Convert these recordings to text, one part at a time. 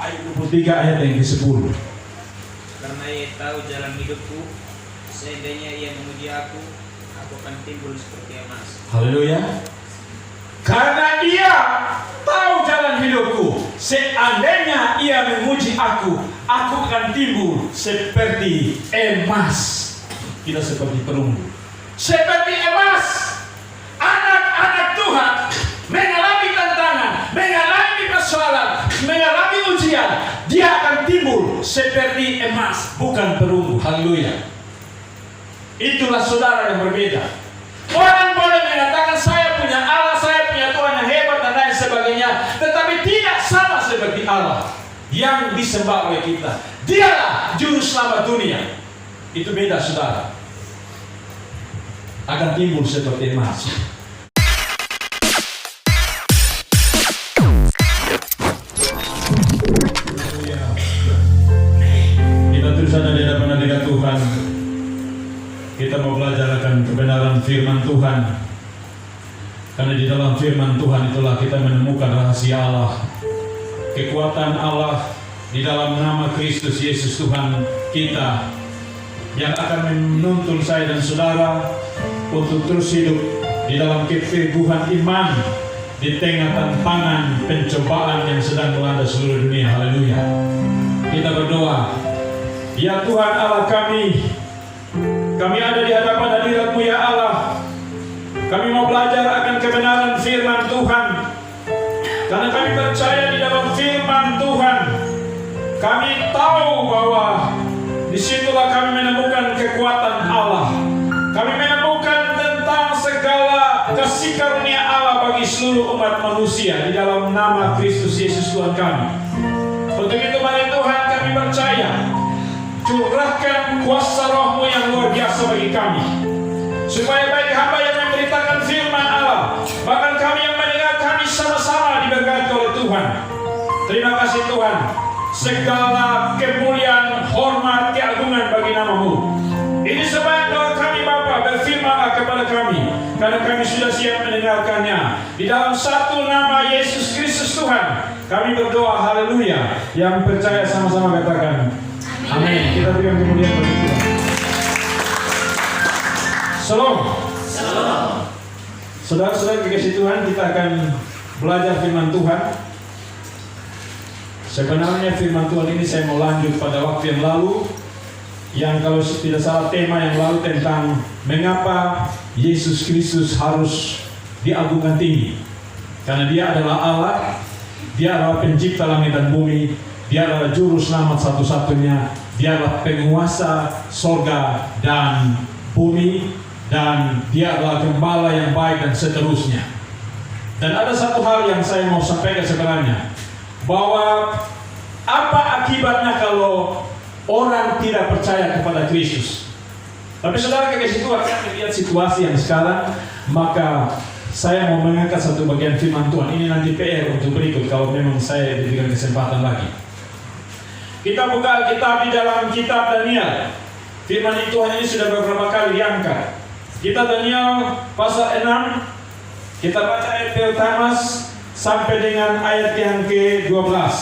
Ayat 23 ayat yang ke-10. Karena ia tahu jalan hidupku, seandainya ia memuji aku akan timbul seperti emas. Haleluya. Karena ia tahu jalan hidupku, seandainya ia memuji aku akan timbul seperti emas. Kita seperti perunggu, seperti emas. Anak-anak Tuhan mengalami tantangan, mengalami persoalan, mengalami ujian, dia akan timbul seperti emas, bukan perunggu. Haleluya. Itulah saudara yang berbeda. Orang boleh mengatakan saya punya Allah, saya punya Tuhan yang hebat dan lain sebagainya, tetapi tidak sama seperti Allah yang disembah oleh kita. Dialah juru selamat dunia. Itu beda, saudara. Akan timbul seperti emas. Kita terus ada di hadapan hadirat Tuhan. Kita mau belajar akan kebenaran firman Tuhan. Karena di dalam firman Tuhan itulah kita menemukan rahasia Allah, kekuatan Allah di dalam nama Kristus Yesus Tuhan kita, yang akan menuntun saya dan saudara untuk terus hidup di dalam keteguhan iman di tengah tantangan pencobaan yang sedang melanda seluruh dunia. Haleluya. Kita berdoa. Ya Tuhan Allah kami ada di hadapan hadirat-Mu ya Allah. Kami mau belajar akan kebenaran firman Tuhan. Karena kami percaya di dalam firman Tuhan, kami tahu bahwa disitulah kami menemukan kekuatan Allah. Kami menemukan tentang segala kasih karunia Allah bagi seluruh umat manusia di dalam nama Kristus Yesus Tuhan kami. Untuk itu mari Tuhan kami percaya, curahkan kuasa Roh-Mu yang luar biasa bagi kami, supaya baik hamba yang memberitakan firman Allah, bahkan kami yang mendengar, kami sama-sama diberkati oleh Tuhan. Terima kasih Tuhan. Segala kemuliaan, hormat, keagungan bagi nama-Mu. Ini sebab doa kami Bapa, berfirmanlah kepada kami, karena kami sudah siap mendengarkannya. Di dalam satu nama Yesus Kristus Tuhan kami berdoa, haleluya. Yang percaya sama-sama katakan amin. Kita berikan kemuliaan bagi Tuhan. Shalom. Shalom. Saudara-saudara kekasih Tuhan, kita akan belajar firman Tuhan. Sebenarnya firman Tuhan ini saya mau lanjut pada waktu yang lalu, yang kalau tidak salah tema yang lalu tentang mengapa Yesus Kristus harus diagungkan tinggi. Karena dia adalah Allah, dia adalah pencipta langit dan bumi, dia adalah juru selamat satu-satunya, dia adalah penguasa sorga dan bumi, dan dia adalah gembala yang baik dan seterusnya. Dan ada satu hal yang saya mau sampaikan sebenarnya, bahwa apa akibatnya kalau orang tidak percaya kepada Kristus. Tapi saudara kekasih Tuhan, saya melihat situasi yang sekarang, maka saya mau mengangkat satu bagian firman Tuhan. Ini nanti PR untuk berikut kalau memang saya diberikan kesempatan lagi. Kita buka Alkitab di dalam kitab Daniel. Firman Tuhan ini sudah beberapa kali diangkat. Kita Daniel pasal 6. Kita baca ayat pertama sampai dengan ayat yang ke-12.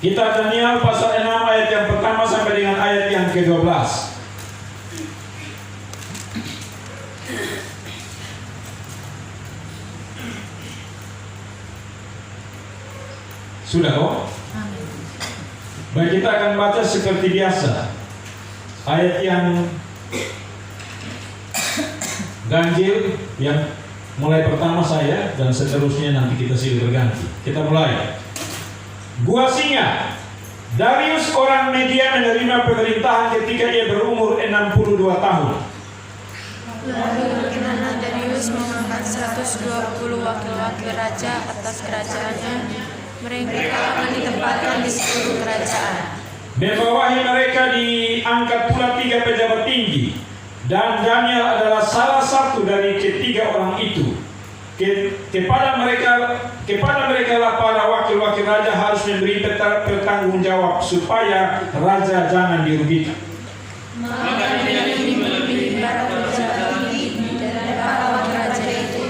Kitab Daniel pasal 6 ayat yang pertama sampai dengan ayat yang ke-12. Sudah kok? Baik, kita akan baca seperti biasa. Ayat yang ganjil yang mulai pertama saya dan seterusnya nanti kita silih berganti. Kita mulai. Gua singa. Darius orang Media menerima pemerintahan ketika ia berumur 62 tahun. Lalu berkenaan Darius mengangkat 120 wakil-wakil raja atas kerajaannya. Mereka akan ditempatkan di seluruh kerajaan. Membawahi mereka diangkat pula 3 pejabat tinggi, dan Daniel adalah salah satu dari ketiga orang itu. Kepada mereka lah para wakil-wakil raja harus memberi pertanggung jawab supaya raja jangan dirugikan. Maka Daniel ini melebihi para pejabat tinggi dan para wakil raja itu,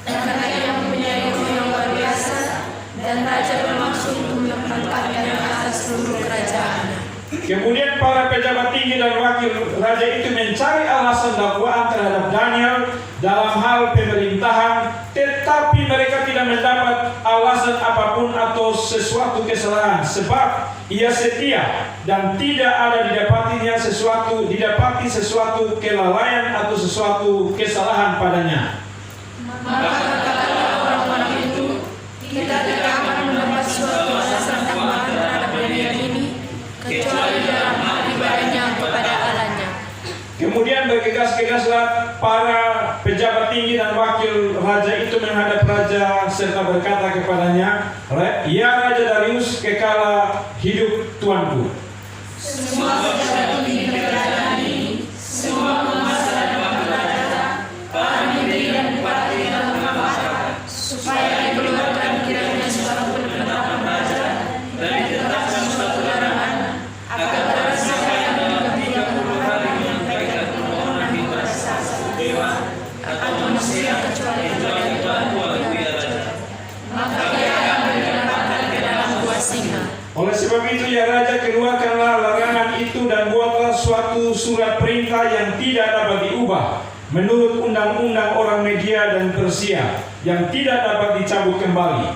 karena ia mempunyai ilmu yang luar biasa dan seluruh kerajaannya. Kemudian para pejabat tinggi dan wakil raja itu mencari alasan dakwaan terhadap Daniel dalam hal pemerintahan, tetapi mereka tidak mendapat alasan apapun atau sesuatu kesalahan, sebab ia setia dan tidak ada didapati sesuatu kelalaian atau sesuatu kesalahan padanya. Maka katakanlah orang-orang itu, kita tidak akan mendapat suatu alasan tambahan terhadap Daniel ini, kecuali dalam hal ibadahnya kepada Allahnya. Kemudian bergegas-gegaslah para pejabat tinggi dan wakil raja itu menghadap raja serta berkata kepadanya, "Ya Raja Darius, kekala hidup tuanku. Semua pejabat tinggi kerajaan ini, semua penguasa dan wakil raja, para menteri dan bupati dan pengacara, supaya dikeluarkan kiranya suatu penetapan raja dan ditetapkan suatu larangan agar para sahabat dalam 30 hari menyampaikan permohonan kepada saksi dewa atau manusia kecuali tuanku ya Raja. Maka ia akan dilemparkan ke dalam gua singa. Oleh sebab itu ya Raja, keluarkanlah larangan itu dan buatlah suatu surat perintah yang tidak dapat diubah menurut undang-undang orang Media dan Persia yang tidak dapat dicabut kembali."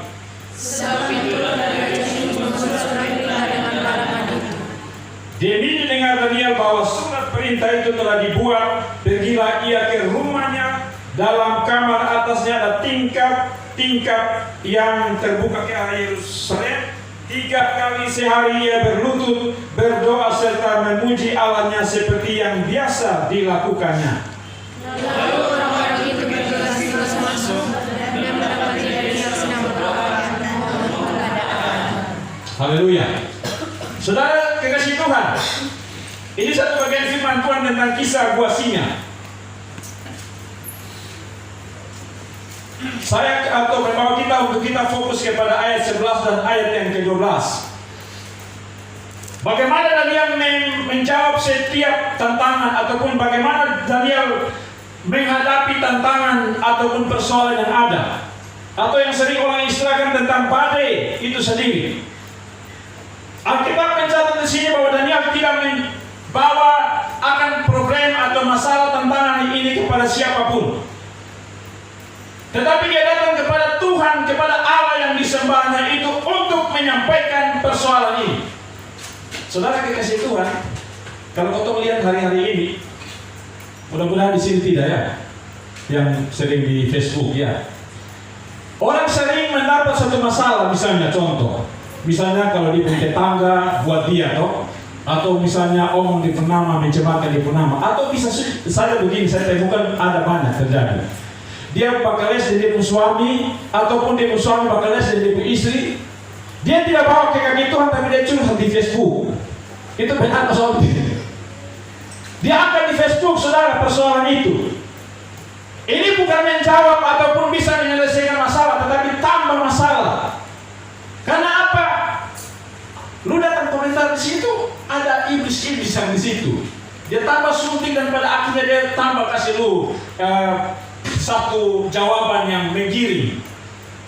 Sebab itulah Raja ini membuat surat perintah dengan larangan itu. Demi dengar Daniel bahwa surat perintah itu telah dibuat, pergilah ia ke rumahnya. Dalam kamar atasnya ada tingkap yang terbuka ke arah Yerusalem. 3 kali sehari ia berlutut, berdoa serta memuji Allahnya seperti yang biasa dilakukannya. Lalu orang-orang itu bergegas-gegas masuk dan mendapati Daniel sedang berdoa dan memohon kepada Allah. Haleluya. Saudara kekasih Tuhan, ini satu bagian firman Tuhan tentang kisah gua singa. Saya atau membawa kita untuk kita fokus kepada ayat 11 dan ayat yang ke-12. Bagaimana Daniel menjawab setiap tantangan, ataupun bagaimana Daniel menghadapi tantangan ataupun persoalan yang ada, atau yang sering orang istilahkan tentang badai itu sendiri. Alkitab mencatat di sini bahwa Daniel tidak membawa akan problem atau masalah tantangan ini kepada siapapun, tetapi dia datang kepada Tuhan, kepada Allah yang disembahnya itu untuk menyampaikan persoalan ini. Saudara kekasih Tuhan, kalau kau melihat hari-hari ini, mudah-mudahan di sini tidak ya, yang sering di Facebook ya, orang sering mendapat satu masalah, misalnya contoh, misalnya kalau di tetangga buat dia atau misalnya omong di purnama mencemarkan di purnama, atau bisa saja begini, saya temukan ada banyak terjadi. Dia bakal les dari suami, ataupun dia suami bakal les dari istri. Dia tidak bawa ke kaki Tuhan, tapi dia curhat di Facebook. Itu benar soal itu. Dia angkat di Facebook, saudara, persoalan itu. Ini bukan menjawab ataupun bisa menyelesaikan masalah, tetapi tambah masalah. Karena apa? Lu datang komentar di situ, ada iblis-iblis yang di situ. Dia tambah sunting dan pada akhirnya dia tambah kasih lu satu jawaban yang menggiring.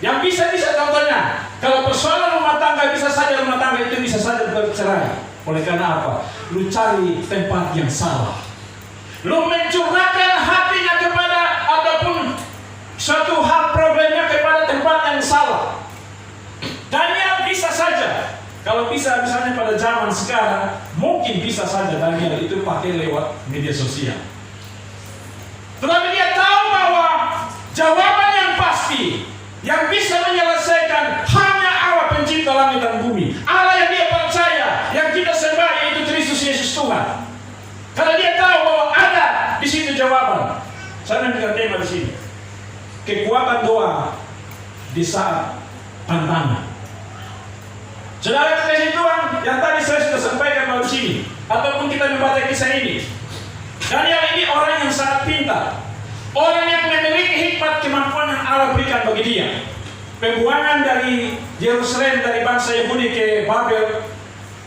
Yang bisa contohnya, kalau persoalan rumah tangga bisa saja rumah tangga itu bisa saja bercerai. Oleh karena apa? Lu cari tempat yang salah. Lu mencurahkan hatinya kepada ataupun suatu hal problemnya kepada tempat yang salah. Daniel bisa saja, kalau bisa misalnya pada zaman sekarang, mungkin bisa saja Daniel itu pakai lewat media sosial. Tetapi dia tahu bahwa jawaban yang pasti yang bisa menyelesaikan hanya Allah pencipta langit dan bumi. Allah yang dia percaya, yang kita sembah, yaitu Kristus Yesus Tuhan. Karena dia tahu bahwa ada di situ jawaban. Saya memberikan tema di sini. Kekuatan doa di saat tantangan. Saudara kekasih Tuhan, yang tadi saya sudah sampaikan di sini, ataupun kita membaca kisah ini. Daniel ini orang yang sangat pintar, orang yang memiliki hikmat kemampuan yang Allah berikan bagi dia. Pembuangan dari Yerusalem, dari bangsa Yahudi ke Babel,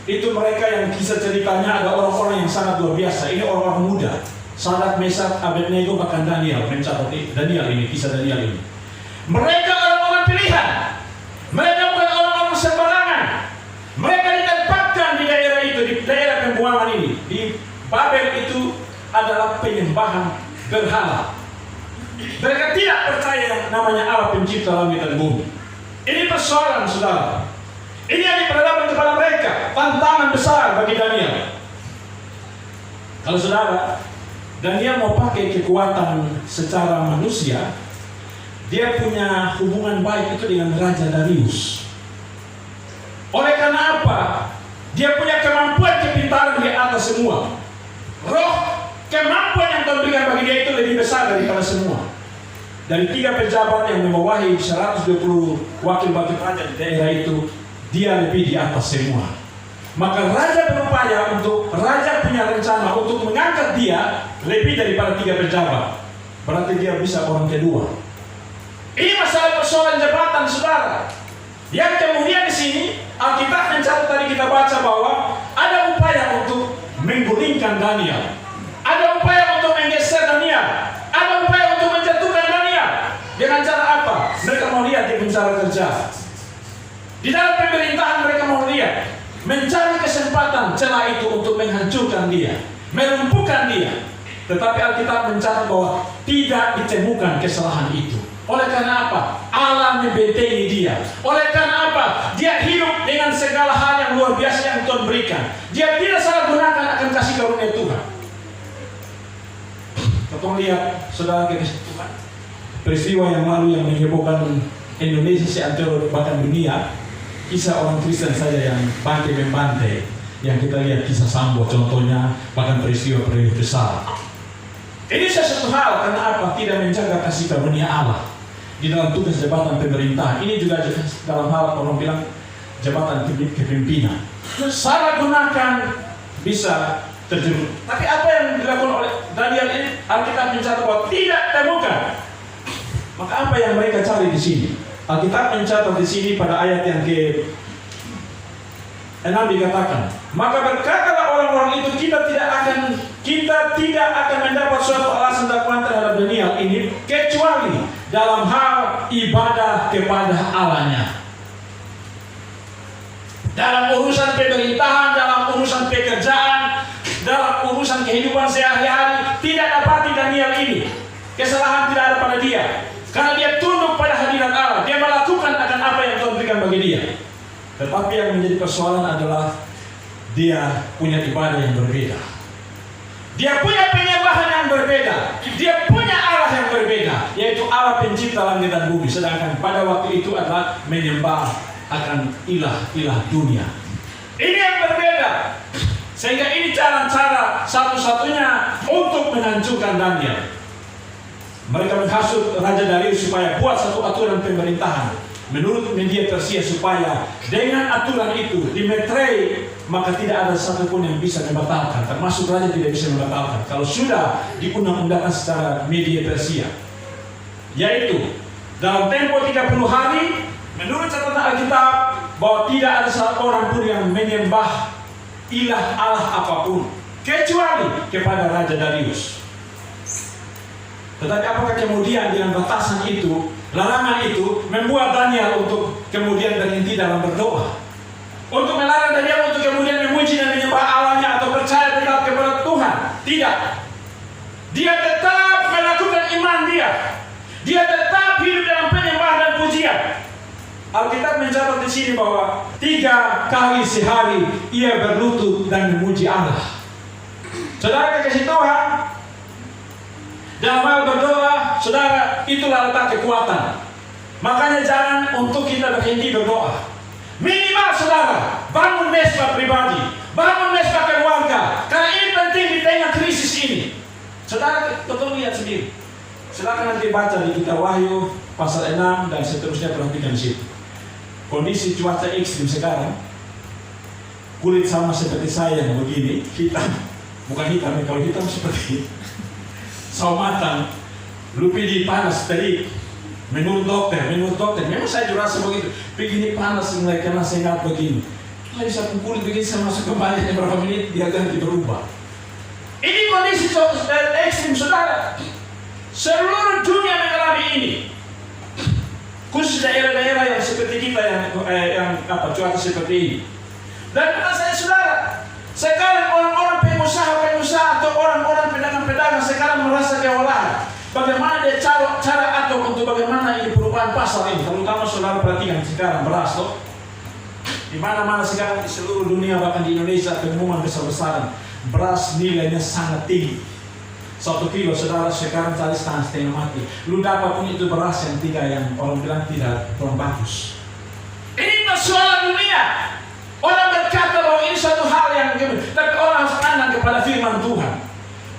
itu mereka yang kisah ceritanya ada orang-orang yang sangat luar biasa. Ini orang-orang muda, Sadrak, Mesak, Abednego, bahkan Daniel mencatat Daniel ini, kisah Daniel ini. Mereka orang-orang pilihan, mereka bukan orang-orang sembarangan. Mereka ditempatkan diketahui di Babel itu adalah penyembahan berhala. Mereka tidak percaya yang namanya Allah pencipta langit dan bumi. Ini persoalan, saudara. Ini yang diperhadapkan kepada mereka, tantangan besar bagi Daniel. Kalau saudara, Daniel mau pakai kekuatan secara manusia, dia punya hubungan baik itu dengan Raja Darius. Oleh karena apa? Dia punya kemampuan kepintaran di atas semua. Roh kemampuan yang Tuhan berikan bagi dia itu lebih besar daripada semua. Dari 3 pejabat yang membawahi 120 wakil-wakil raja di daerah itu, dia lebih di atas semua. Maka raja berupaya untuk, raja punya rencana untuk mengangkat dia lebih daripada 3 pejabat. Berarti dia bisa orang kedua. Ini masalah persoalan jabatan, saudara. Yang kemudian di sini Alkitab mencatat, tadi kita baca bahwa ada upaya untuk menggulingkan Daniel, ada upaya untuk menggeser Daniel, ada upaya untuk menjatuhkan Daniel. Dengan cara apa? Mereka mau lihat di penjara kerja. Di dalam pemerintahan mereka mau lihat, mencari kesempatan celah itu untuk menghancurkan dia, melumpuhkan dia. Tetapi Alkitab mencatat bahwa tidak ditemukan kesalahan itu. Oleh karena apa? Allah membentengi dia. Oleh karena apa? Dia hidup dengan segala hal yang luar biasa yang Tuhan berikan. Dia tidak salah gunakan akan kasih karunia Tuhan. Kita lihat, saudara, kasih Tuhan, peristiwa yang lalu yang menghebohkan Indonesia seantero bahkan dunia, kisah orang Kristen saja yang bantai-membantai, yang kita lihat kisah Sambo contohnya, bahkan peristiwa besar. Ini sesuatu hal karena apa? Tidak menjaga kasih karunia Allah di dalam tugas jabatan pemerintah. Ini juga dalam hal orang bilang jabatan kepemimpinan. Salah gunakan bisa terjerumus. Tapi apa yang dilakukan oleh Daniel ini, Alkitab mencatat bahwa tidak temukan. Maka apa yang mereka cari di sini? Alkitab mencatat di sini pada ayat yang ke-6 dikatakan, maka berkatalah orang-orang itu, kita tidak akan mendapat suatu alasan dakwaan terhadap Daniel ini kecuali dalam hal ibadah kepada Allahnya. Dalam urusan pemerintahan, dalam urusan pekerjaan, dalam urusan kehidupan sehari-hari, tidak dapati Daniel ini. Kesalahan tidak ada pada dia. Karena dia tunduk pada hadirat Allah. Dia melakukan akan apa yang Tuhan berikan bagi dia. Tetapi yang menjadi persoalan adalah dia punya ibadah yang berbeda. Dia punya penyembahan yang berbeda. Dia punya Allah yang berbeda, yaitu Allah pencipta langit dan bumi. Sedangkan pada waktu itu adalah menyembah akan ilah-ilah dunia. Ini yang berbeda. Sehingga ini cara-cara satu-satunya untuk menghancurkan Daniel. Mereka menghasut Raja Darius supaya buat satu aturan pemerintahan menurut media Persia, supaya dengan aturan itu dimeterai, maka tidak ada satupun yang bisa membatalkan, termasuk raja tidak bisa membatalkan kalau sudah diundang-undangkan secara media Persia. Yaitu dalam tempo 30 hari menurut catatan Alkitab bahwa tidak ada satu orang pun yang menyembah ilah Allah apapun kecuali kepada Raja Darius. Tetapi apakah kemudian dengan batasan itu, larangan itu membuat Daniel untuk kemudian berhenti dalam berdoa? Untuk melarang Daniel untuk kemudian memuji dan menyembah Allahnya atau percaya tetap kepada Tuhan? Tidak. Dia tetap melakukan iman dia. Dia tetap hidup dalam penyembahan dan pujian. Alkitab mencatat di sini bahwa 3 kali sehari ia berlutut dan memuji Allah. Saudara kekasih Tuhan, dalam hal berdoa, saudara, itulah letak kekuatan. Makanya jangan untuk kita berhenti berdoa. Minimal saudara, bangun mesbah pribadi, bangun mesbah keluarga, karena ini penting di tengah krisis ini. Saudara, tolong lihat sendiri. Silakan nanti baca di kitab Wahyu pasal 6 dan seterusnya, perhatikan di situ. Kondisi cuaca ekstrim sekarang, kulit sama seperti saya begini, hitam, bukan hitam, kalau hitam seperti sawo matang, lupi panas tadi. Menurut dokter, memang saya juga rasa begitu. Begini panas mulai karena sengat begini. Lalu satu kulit begini saya masuk kembali beberapa menit dia ganti berubah. Ini kondisi ekstrim saudara. Seluruh dunia mengalami ini. Khusus daerah-daerah yang seperti kita yang cuaca seperti ini. Dan kata saya saudara, sekarang orang-orang pengusaha atau orang-orang pedagang-pedagang sekarang merasa kewalahan. Bagaimana dia cara atau untuk bagaimana ini perubahan pasar ini? Terutama saudara perhatikan sekarang beras loh. Di mana-mana sekarang di seluruh dunia, bahkan di Indonesia, pengumuman besar-besaran beras nilainya sangat tinggi. 1 kilo saudara sekarang cari setengah mati. Lu dapat pun itu beras yang orang bilang tidak kurang bagus. Ini persoalan dunia. Orang berkata bahwa ini satu hal yang tapi orang harus pandang kepada firman Tuhan.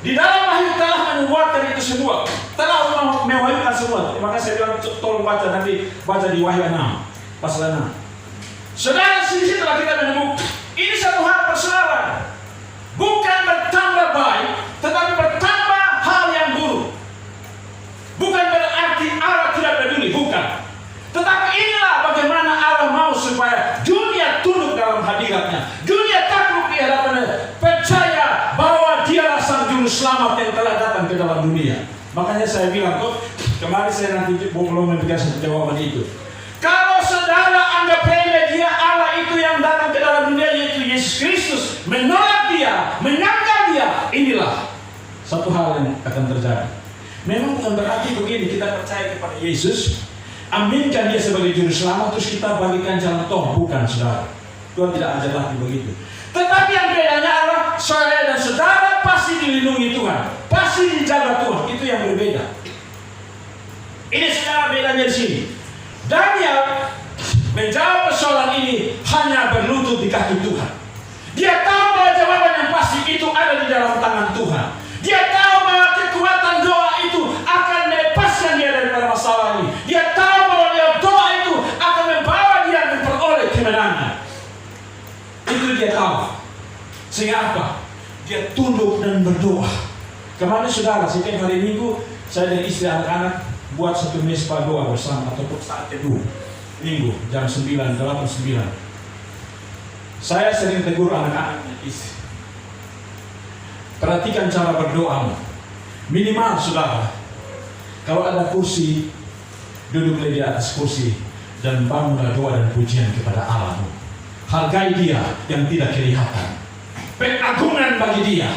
Di dalam Wahyu telah menubuatkan itu semua, telah mewahyukan semua. Maka saya bilang tolong baca nanti, baca di Wahyu 6 pasal 6. Saudara, di situ kita menemukan ini satu hal persoalan. Bukan bertambah baik, tetapi bertambah hal yang buruk. Bukan berarti Allah tidak peduli, bukan. Tetapi inilah bagaimana Allah mau supaya dunia tunduk dalam hadiratnya. Dunia takluk di hadapannya, percaya bahwa Dialah Sang Juru Selamat yang telah datang ke dalam dunia. Makanya saya bilang kok, kemarin saya nanti belum memberikan jawaban itu. Kalau saudara anggap remeh dia Allah itu yang datang ke dalam dunia, yaitu Yesus Kristus, menolak dia, menyangkal dia, inilah satu hal yang akan terjadi. Memang bukan berarti begini, kita percaya kepada Yesus, aminkan dia sebagai Juru Selamat, terus kita bagikan jalan tol. Bukan, saudara. Tuhan tidak ajar lagi begitu. Tetapi yang bedanya adalah saya dan saudara pasti dilindungi Tuhan, pasti dijaga Tuhan. Itu yang berbeda. Ini saudara bedanya di sini. Daniel menjawab persoalan ini hanya berlutut di kaki Tuhan. Dia tahu bahwa jawaban yang pasti itu ada di dalam tangan Tuhan. Dia tahu bahwa kekuatan doa itu akan melepaskan dia dari masalah ini. Dia tahu bahwa doa itu akan membawa dia memperoleh kemenangan. Itu dia tahu. Sehingga apa? Dia tunduk dan berdoa. Kemarin saudara, setiap hari Minggu saya dan istri anak-anak buat satu mesbah doa bersama ataupun saat teduh Minggu jam 9, 8, 9. Saya sering tegur anak-anak dan istri. Perhatikan cara berdoamu. Minimal saudara, kalau ada kursi, duduklah di atas kursi dan bangunlah doa dan pujian kepada Allahmu. Hargai dia yang tidak kelihatan, pengagungan bagi dia.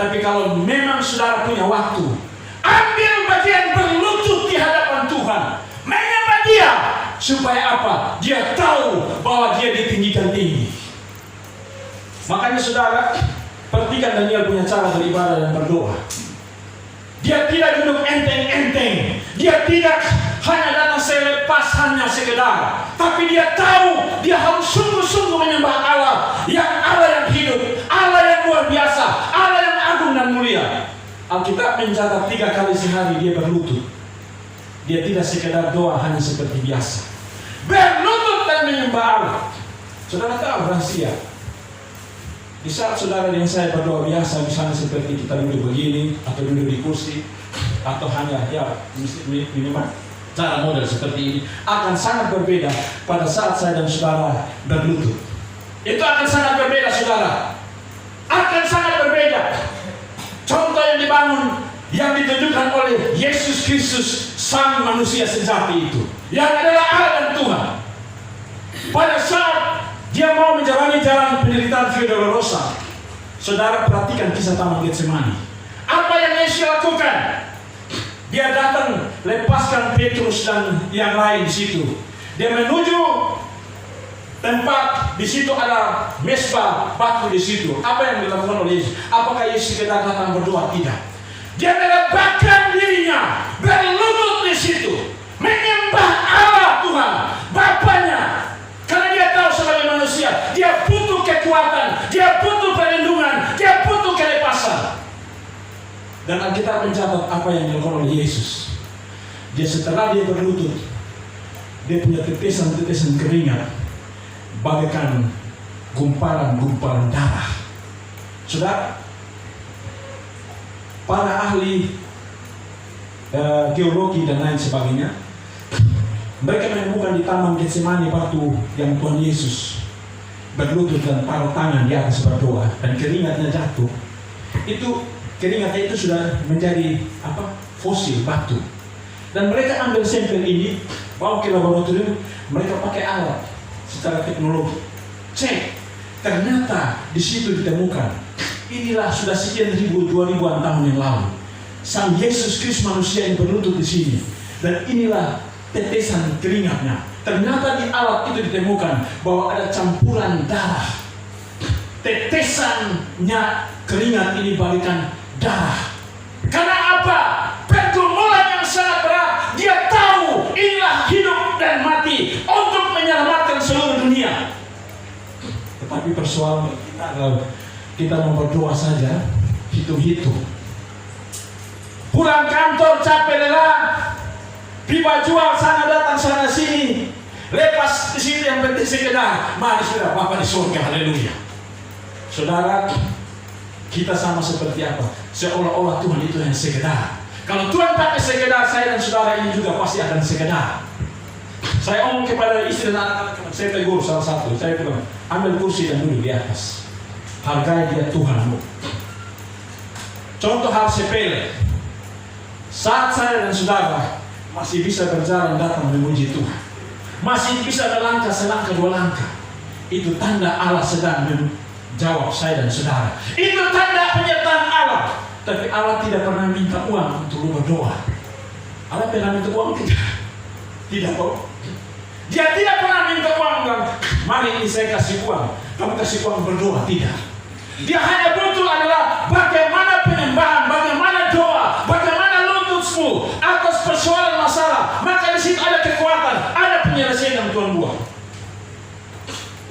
Tapi kalau memang saudara punya waktu, ambil bagian berlutut di hadapan Tuhan, menyembah dia. Supaya apa? Dia tahu bahwa dia ditinggikan tinggi. Makanya saudara, perhatikan Daniel punya cara beribadah dan berdoa. Dia tidak duduk enteng-enteng. Dia tidak hanya datang selepas hanya sekedar. Tapi dia tahu dia harus sungguh-sungguh menyembah Allah yang hidup, Allah yang luar biasa, Allah yang agung dan mulia. Alkitab mencatat 3 kali sehari dia berlutut. Dia tidak sekedar doa hanya seperti biasa. Berlutut dan menyembah Allah. Saudara tahu rahasia. Di saat saudara yang saya berdoa biasa, misalnya seperti kita duduk begini, atau duduk di kursi, atau hanya minimal cara model seperti ini, akan sangat berbeda pada saat saya dan saudara berlutut. Itu akan sangat berbeda saudara. Akan sangat berbeda. Contoh yang dibangun, yang ditunjukkan oleh Yesus Kristus, Sang manusia sejati itu, yang adalah Allah dan Tuhan. Pada saat dia mau menjalani jalan penderitaan Via Dolorosa, saudara perhatikan kisah Taman Getsemani. Apa yang Yesus lakukan? Dia datang lepaskan Petrus dan yang lain di situ. Dia menuju tempat di situ ada mesbah batu di situ. Apa yang dilakukan oleh Yesus? Apakah Yesus sekedar datang berdoa? Tidak. Dia meletakkan dirinya berlutut di situ, menyembah Allah Tuhan, Bapanya. Karena dia tahu sebagai manusia, dia butuh kekuatan, dia butuh perlindungan, dia butuh kelepasan. Dan Alkitab mencatat apa yang dilakukan oleh Yesus. Dia setelah dia berlutut, dia punya tetesan-tetesan keringat bagaikan gumpalan-gumpalan darah. Saudara, para ahli geologi dan lain sebagainya, mereka menemukan di Taman Getsemani batu yang Tuhan Yesus berlutut dan taruh tangan di atas berdoa dan keringatnya jatuh. Itu keringatnya itu sudah menjadi fosil batu. Dan mereka ambil sampel ini, bawa ke laboratorium, mereka pakai alat secara teknologi. Cek, ternyata di situ ditemukan inilah sudah sekian ribu, 2000-an tahun yang lalu. Sang Yesus Kristus manusia yang berlutut di sini. Dan inilah tetesan keringatnya. Ternyata di alat itu ditemukan bahwa ada campuran darah. Tetesannya keringat ini balikan darah. Karena apa? Pergumulan yang sangat berat. Dia tahu inilah hidup dan mati untuk menyelamatkan seluruh dunia. Tetapi persoalan kita adalah kita mau berdoa saja, hitung-hitung. Pulang kantor capek lelah, pipa jual sana datang sana sini, lepas di sini yang penting sekedar, mari sudah Bapa di surga, haleluya. Saudara, kita sama seperti apa? Seolah-olah Tuhan itu yang sekedar. Kalau Tuhan pakai sekedar, saya dan saudara ini juga pasti akan sekedar. Saya omong kepada istri dan anak-anak, saya tegur salah satu, saya bilang, ambil kursi dan duduk di atas. Hargai dia Tuhanmu. Contoh hal sepele. Saat saya dan saudara masih bisa berjalan datang memuji Tuhan, masih bisa melangkah selangkah dua langkah, itu tanda Allah sedang menjawab saya dan saudara. Itu tanda penyertaan Allah. Tapi Allah tidak pernah minta uang untuk berdoa. Allah pernah minta uang tidak kok. Dia tidak pernah minta uang. Mari ini saya kasih uang, kamu kasih uang berdoa, tidak. Dia hanya butuh adalah bagaimana penyembahan, bagaimana doa, bagaimana lututmu atas persoalan masalah. Maka di situ ada kekuatan, ada penyelesaian yang Tuhan buat.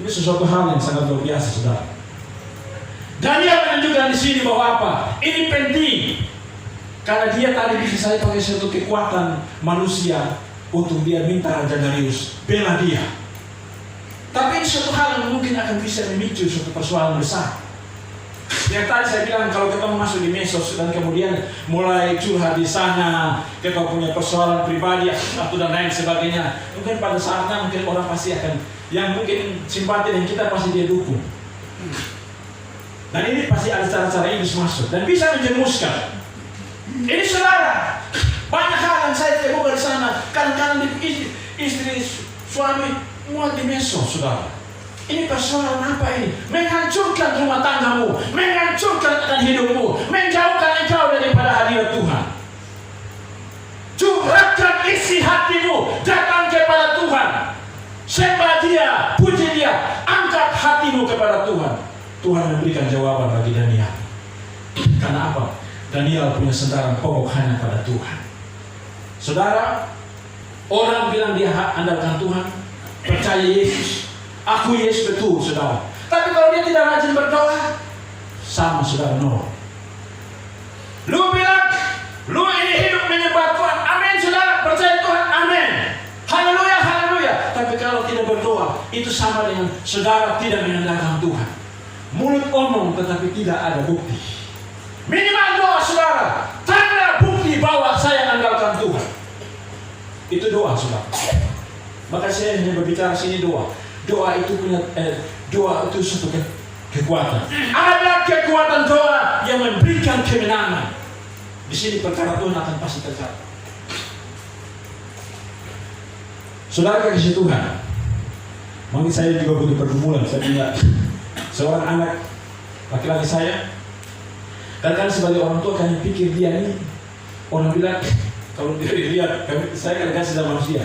Ini sesuatu hal yang sangat luar biasa, saudara. Daniel menunjukkan di sini bahwa apa? Ini penting karena dia tadi bisa saya pakai suatu kekuatan manusia untuk dia minta Raja Darius bela dia. Tapi ini suatu hal yang mungkin akan bisa memicu suatu persoalan besar. Yang tadi saya bilang kalau kita masuk di medsos dan kemudian mulai curhat di sana, kita punya persoalan pribadi atau dan lain sebagainya, mungkin pada saatnya mungkin orang pasti akan yang mungkin simpati dan kita pasti dia dukung. Dan ini pasti ada cara-cara iblis masuk dan bisa menjerumuskan. Ini saudara, banyak hal yang saya temukan di sana. Kadang-kadang istri suami muat di medsos, saudara. Ini persoalan apa ini? Menghancurkan rumah tanggamu, menghancurkan hidupmu, menjauhkan engkau daripada hadirat Tuhan. Curahkan isi hatimu, datang kepada Tuhan. Sembah Dia, puji Dia, angkat hatimu kepada Tuhan. Tuhan memberikan jawaban bagi Daniel. Karena apa? Daniel punya sandaran pokok hanya pada Tuhan. Saudara, orang bilang dia andalkan Tuhan, percaya Yesus. Aku Yesus betul, saudara. Tapi kalau dia tidak rajin berdoa, sama saudara no. Lu bilang, lu ini hidup menyembah Tuhan. Amin, saudara. Percaya Tuhan. Amin. Haleluya, haleluya. Tapi kalau tidak berdoa, itu sama dengan saudara tidak mengandalkan Tuhan. Mulut omong tetapi tidak ada bukti. Minimal doa, saudara. Tanda bukti bahwa saya andalkan Tuhan. Itu doa, saudara. Maka saya hanya berbicara sini doa. Doa itu punya doa itu suatu kekuatan. Ada kekuatan doa yang memberikan kemenangan. Di sini perkara Tuhan akan pasti tercapai. Saudara kasih Tuhan. Mungkin saya juga butuh pergumulan. Saya punya seorang anak laki-laki saya. Kadang-kadang sebagai orang tua kami pikir dia ini orang bilang kalau dia lihat saya kadang-kadang sudah manusia.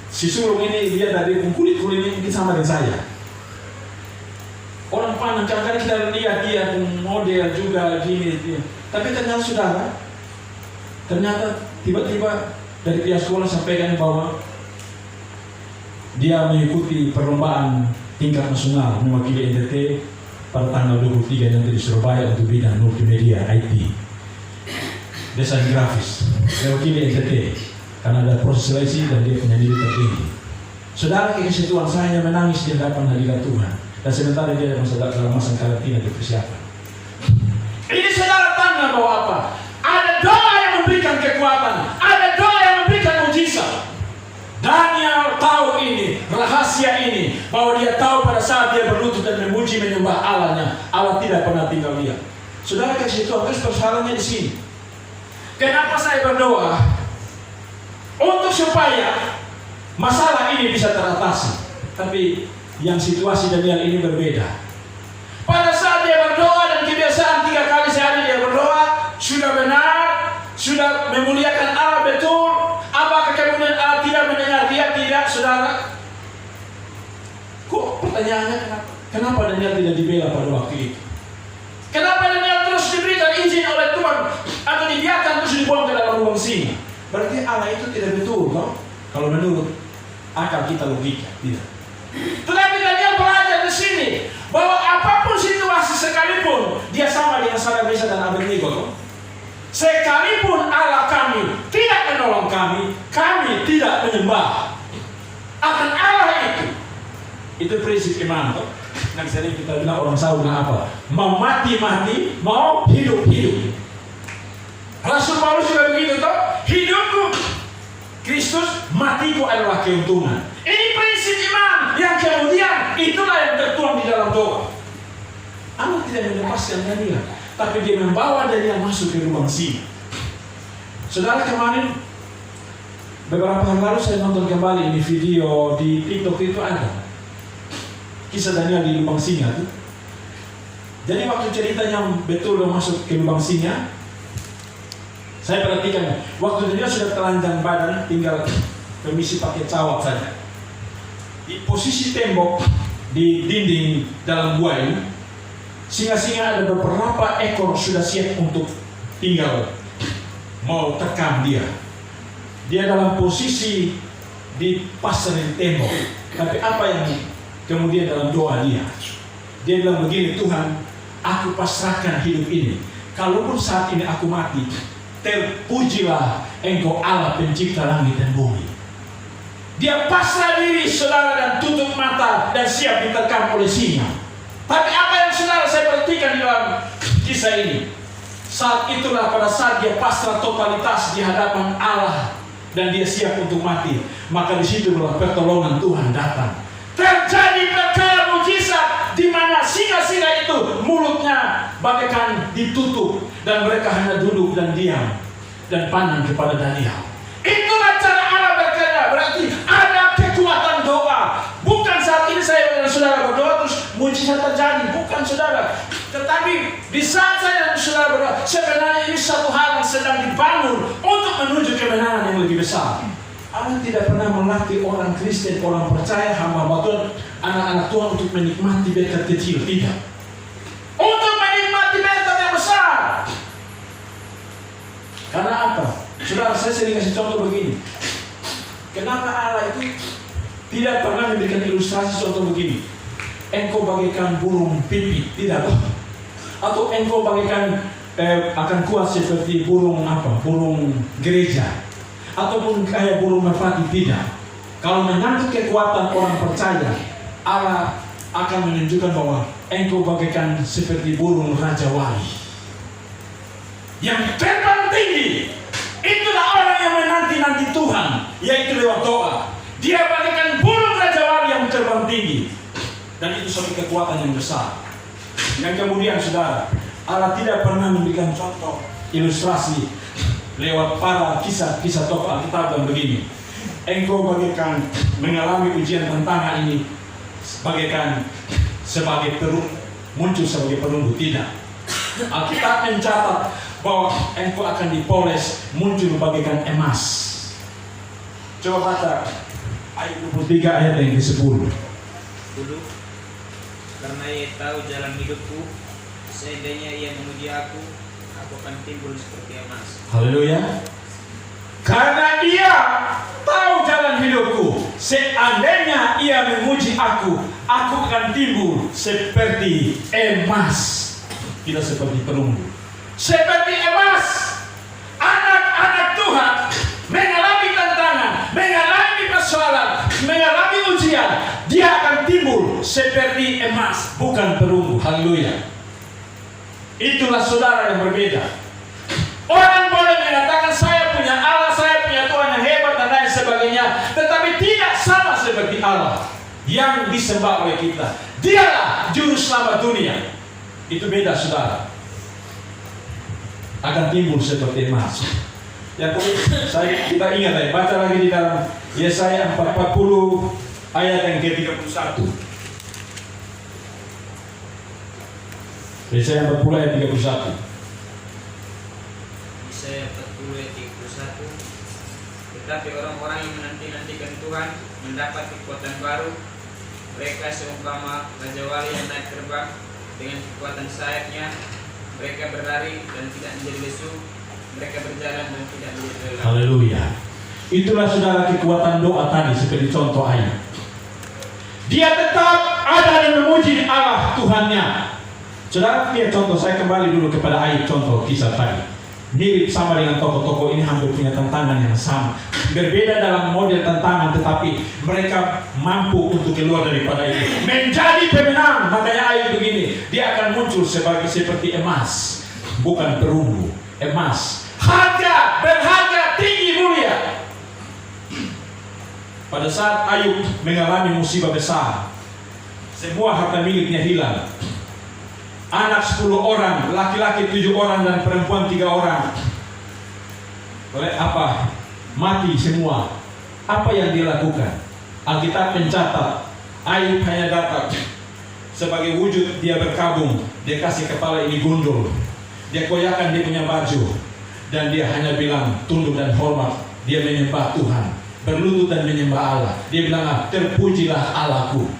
Si sulung ini dia dari kulit ini mungkin sama dengan saya. Orang pandang kadang-kadang kita lihat dia model juga gini. Tapi ternyata saudara, ternyata tiba-tiba dari pihak sekolah sampaikan bahwa dia mengikuti perlombaan tingkat nasional mewakili NTT pada tanggal 23 nanti di Surabaya untuk bidang multimedia IT, desain grafis, mewakili NTT. Karena ada proses seleksi dan dia penyanyi tertinggi. Saudara, kekasih Tuhan, saya hanya menangis di hadapan hadirat Tuhan. Dan sementara dia dalam masa karantina di persiapan. Ini saudara tanda bahwa apa? Ada doa yang memberikan kekuatan. Ada doa yang memberikan mujizat. Daniel tahu ini, rahasia ini. Bahwa dia tahu pada saat dia berlutut dan memuji menyembah Allahnya, Allah tidak pernah tinggal dia. Saudara, kekasih Tuhan, terus persoalannya di sini. Kenapa saya berdoa? Untuk supaya masalah ini bisa teratasi. Tapi yang situasi Daniel ini berbeda. Pada saat dia berdoa dan kebiasaan 3 sudah benar, sudah memuliakan Allah betul, apakah kemudian Allah tidak mendengar dia? Tidak, saudara. Kok pertanyaannya kenapa? Kenapa Daniel tidak dibela pada waktu itu? Kenapa Daniel terus diberikan izin oleh Tuhan atau dibiarkan terus dibuang ke dalam lubang singa? Berarti Allah itu tidak betul, toh? Kalau menurut akal kita logika, tidak. Tetapi Daniel belajar di sini bahwa apapun situasi sekalipun dia sama dengan Sadraq, Meshach dan Abednego, toh? Sekalipun Allah kami tidak menolong kami, kami tidak menyembah akan Allah itu. Itu prinsip iman, toh? Yang sering kita bilang orang Saudi apa? Mau mati-mati, mau hidup-hidup. Rasul Paulus juga begitu, toh? Hidupku Kristus, matiku adalah keuntungan. Ini prinsip iman yang kemudian itulah yang tertuang di dalam doa. Allah tidak melepaskan Daniel, tapi dia membawa Daniel masuk ke lubang singa. Saudara, kemarin beberapa hari lalu saya nonton kembali ini video di TikTok itu ada kisah Daniel di lubang singa tuh. Jadi waktu ceritanya betul dia masuk ke lubang singa, saya perhatikan waktu Daniel sudah telanjang badan, tinggal permisi pakai cawat saja. Di posisi tembok di dinding dalam gua ini, singa-singa ada beberapa ekor sudah siap untuk tinggal mau tekam dia. Dia dalam posisi dipasarin tembok. Tapi apa yang kemudian dalam doa dia bilang begini, Tuhan, aku pasrahkan hidup ini. Kalaupun saat ini aku mati, terpujilah Engkau Allah pencipta langit dan bumi. Dia pasrah diri, saudara, dan tutup mata dan siap diterkam oleh singa. Tapi apa yang saudara saya perhatikan di dalam kisah ini, saat itulah pada saat dia pasrah totalitas di hadapan Allah dan dia siap untuk mati, maka di situ pertolongan Tuhan datang. Terjadi perkara mujizat di mana singa-singa itu mulutnya bagaikan ditutup dan mereka hanya duduk dan diam dan pandang kepada Daniel. Itulah cara Allah bekerja. Berarti ada kekuatan doa. Bukan saat ini saya dan saudara berdoa terus mujizat terjadi, bukan, saudara. Tetapi di saat saya dan saudara berdoa, sebenarnya ini satu hal yang sedang dibangun untuk menuju kebenaran yang lebih besar. Allah tidak pernah melatih orang Kristen, orang percaya, hamba Tuhan, anak-anak Tuhan untuk menikmati berkat kecil, tidak. Untuk menikmati berkat yang besar. Karena apa? Saudara, saya sering kasih contoh begini. Kenapa Allah itu tidak pernah memberikan ilustrasi contoh begini? Engkau bagaikan burung pipit, tidak. Atau engkau bagaikan akan kuat seperti burung apa? Burung gereja. Ataupun kayak burung merpati, tidak. Kalau menyangkut kekuatan orang percaya, Allah akan menunjukkan bahwa engkau bagaikan seperti burung Raja Wali yang terbang tinggi. Itulah orang yang menanti-nanti Tuhan, yaitu lewat doa. Dia bagaikan burung Raja Wali yang terbang tinggi, dan itu suatu kekuatan yang besar. Yang kemudian, saudara, Allah tidak pernah memberikan contoh ilustrasi lewat para kisah-kisah tokoh Alkitab yang begini. Engkau bagaikan mengalami ujian tantangan ini bagaikan sebagai perunggu, muncul sebagai perunggu, tidak. Alkitab mencatat bahwa engkau akan dipoles, muncul bagaikan emas. Coba baca ayat 23 ayat yang ke-10. Karena ia tahu jalan hidupku, seandainya ia memuji aku akan timbul seperti emas. Haleluya. Karena dia tahu jalan hidupku, seandainya ia memuji aku akan timbul seperti emas. Tidak seperti perunggu, seperti emas. Anak-anak Tuhan mengalami tantangan, mengalami persoalan, mengalami ujian, dia akan timbul seperti emas, bukan perunggu. Haleluya. Itulah saudara yang berbeda. Orang boleh mengatakan saya punya Allah, saya punya Tuhan yang hebat dan lain sebagainya, tetapi tidak sama seperti Allah yang disembah oleh kita. Dialah juru selamat dunia. Itu beda, saudara. Akan timbul seperti emas. Yang kita ingat ya, baca lagi di dalam Yesaya 40 ayat yang ke-31. Yesaya 40 ayat 31. ayat 31. Tetapi orang-orang yang menanti-nantikan Tuhan mendapat kekuatan baru. Mereka seumpama raja wali yang naik terbang dengan kekuatan sayapnya. Mereka berlari dan tidak menjadi lesu. Mereka berjalan dan tidak menjadi lelah. Haleluya. Itulah saudara kekuatan doa tadi seperti contoh ayat. Dia tetap ada dan memuji Allah Tuhannya. Saudara lihat contoh, saya kembali dulu kepada ayat contoh kisah tadi. Mirip sama dengan tokoh-tokoh ini, hampir punya tantangan yang sama. Berbeda dalam model tantangan, tetapi mereka mampu untuk keluar daripada itu. Menjadi pemenang. Makanya ayat begini, dia akan muncul seperti emas, bukan perunggu. Emas, harga, berharga, tinggi, mulia. Pada saat Ayub mengalami musibah besar, semua harta miliknya hilang. Anak 10 orang, laki-laki 7 orang dan perempuan 3 orang. Oleh apa? Mati semua. Apa yang dia lakukan? Alkitab mencatat, Ayub hanya datang sebagai wujud dia berkabung. Dia kasih kepala ini gundul. Dia koyakkan dia punya baju. Dan dia hanya bilang tunduk dan hormat. Dia menyembah Tuhan, berlutut dan menyembah Allah. Dia bilang, terpujilah Allahku.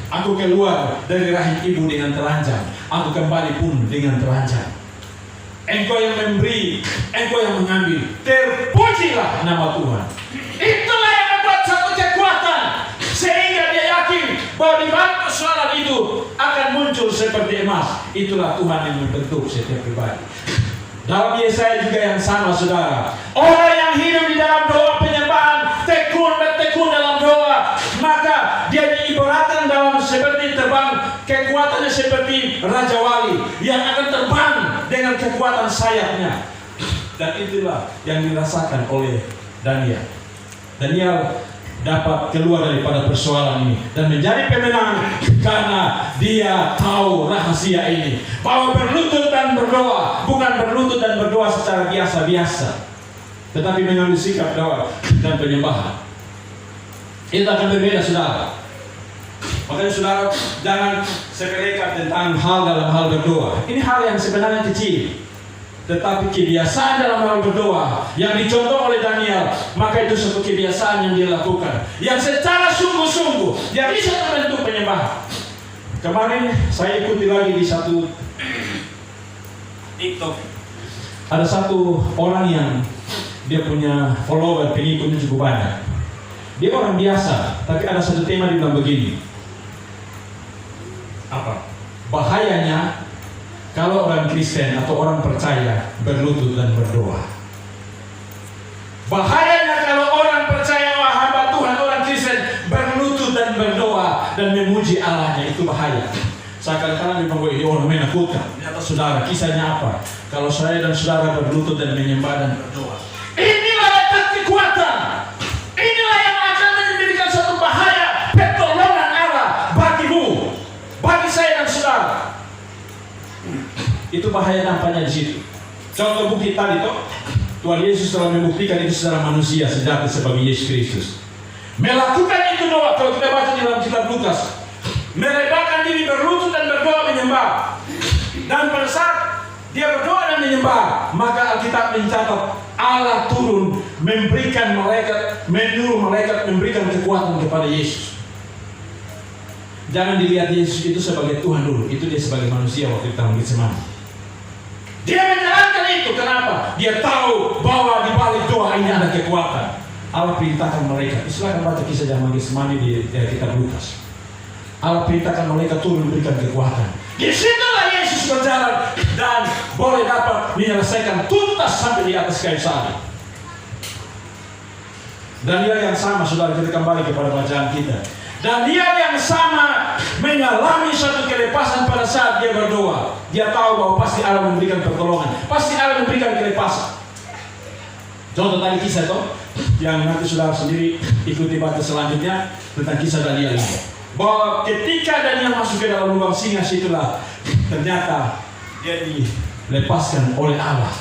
Aku keluar dari rahim ibu dengan telanjang, aku kembali pun dengan telanjang. Engkau yang memberi, engkau yang mengambil, terpujilah nama Tuhan. Itulah yang membuat satu kekuatan, sehingga dia yakin bahwa di balik persoalan itu akan muncul seperti emas. Itulah Tuhan yang membentuk setiap pribadi. Dalam Yesaya juga yang sama, saudara. Orang yang hidup di dalam doa penyembahan, tekun bertekun dalam doa, maka dia diibaratkan dalam seperti terbang, kekuatannya seperti Raja Wali yang akan terbang dengan kekuatan sayapnya. Dan itulah yang dirasakan oleh Daniel. Daniel dapat keluar daripada persoalan ini dan menjadi pemenang karena dia tahu rahasia ini, bahwa berlutut dan berdoa bukan berlutut dan berdoa secara biasa-biasa, tetapi mengambil sikap doa dan penyembahan. Itu akan berbeda, saudara. Makanya saudara jangan sepelekan tentang hal dalam hal berdoa. Ini hal yang sebenarnya kecil, tetapi kebiasaan dalam hal berdoa yang dicontoh oleh Daniel, maka itu satu kebiasaan yang dia lakukan, yang secara sungguh-sungguh dia bisa membentuk penyembahan. Kemarin saya ikuti lagi di satu TikTok, ada satu orang yang dia punya follower, pengikutnya cukup banyak. Dia orang biasa, tapi ada satu tema dia bilang begini, apa? Bahayanya kalau orang Kristen atau orang percaya berlutut dan berdoa. Bahayanya kalau orang percaya, hamba Tuhan, orang Kristen berlutut dan berdoa dan memuji Allahnya, itu bahaya. Saya kadang-kadang bilang, ini orang menakutkan. Ternyata saudara, kisahnya apa? Kalau saya dan saudara berlutut dan menyembah dan berdoa, inilah letak kekuatan. Inilah yang akan memberikan satu bahaya, pertolongan Allah bagimu, bagi saya dan saudara. Itu bahaya nampaknya di situ. Contoh bukti tadi toh, Tuhan Yesus telah membuktikan itu secara manusia sejati sebagai Yesus Kristus. Melakukan itu doa, kalau kita baca di dalam kitab Lukas, merebahkan diri berlutut dan berdoa menyembah. Dan pada saat dia berdoa dan menyembah, maka Alkitab mencatat Allah turun memberikan malaikat, menyuruh malaikat memberikan kekuatan kepada Yesus. Jangan dilihat Yesus itu sebagai Tuhan dulu, itu dia sebagai manusia waktu di Taman Getsemani. Dia menjalankan itu, kenapa? Dia tahu bahwa di balik doa ini ada kekuatan. Allah perintahkan malaikat. Silakan baca kisah Taman Getsemani di kitab Lukas. Allah perintahkan malaikat turun memberikan kekuatan. Di situlah Yesus berjalan dan boleh dapat menyelesaikan tuntas sampai di atas kayu salib. Daniel yang sama, saudara, kita kembali kepada bacaan kita. Daniel yang sama mengalami satu kelepasan pada saat dia berdoa. Dia tahu bahwa pasti Allah memberikan pertolongan, pasti Allah memberikan kelepasan. Contoh tadi kisah itu yang nanti saudara sendiri ikuti baca selanjutnya tentang kisah Daniel ini. Bahwa ketika Daniel masuk ke dalam lubang singa, situlah ternyata dia dilepaskan oleh Allah.